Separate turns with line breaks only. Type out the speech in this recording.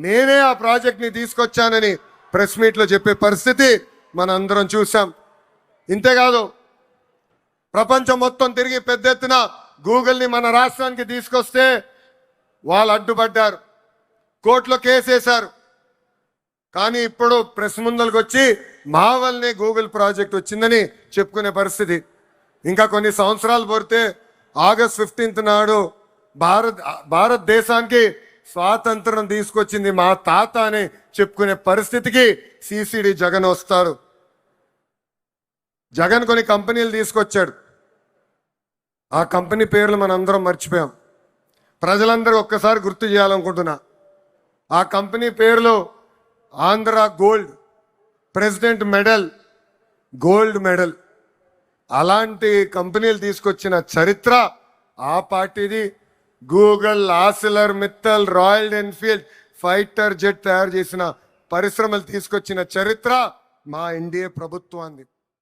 నేనే ఆ ప్రాజెక్ట్ని తీసుకొచ్చానని ప్రెస్ మీట్లో చెప్పే పరిస్థితి మనందరం చూసాం. ఇంతేకాదు ప్రపంచం మొత్తం తిరిగి పెద్ద ఎత్తున గూగుల్ని మన రాష్ట్రానికి తీసుకొస్తే వాళ్ళు అడ్డుపడ్డారు, కోర్టులో కేసేశారు. కానీ ఇప్పుడు ప్రెస్ ముందరికి వచ్చి మా వల్లనే గూగుల్ ప్రాజెక్ట్ వచ్చిందని చెప్పుకునే పరిస్థితి. ఇంకా కొన్ని సంవత్సరాలు పోతే ఆగస్ట్ 15 నాడు భారతదేశానికి స్వాతంత్రం తీసుకొచ్చింది మా తాత అని చెప్పుకునే పరిస్థితికి సిసిడి జగన్ వస్తారు. జగన్ కొన్ని కంపెనీలు తీసుకొచ్చాడు. ఆ కంపెనీ పేర్లు మనందరం మర్చిపోయాం. ప్రజలందరూ ఒక్కసారి గుర్తు చేయాలనుకుంటున్నా. ఆ కంపెనీ పేర్లు Andhra gold, president medal, gold medal. అలాంటి కంపెనీలు తీసుకొచ్చిన చరిత్ర ఆ పార్టీది. Google, ఆసిలర్ Mittal, royal Enfield fighter jet తయారు చేసిన పరిశ్రమలు తీసుకొచ్చిన చరిత్ర మా ఎన్డీఏ ప్రభుత్వాన్ని.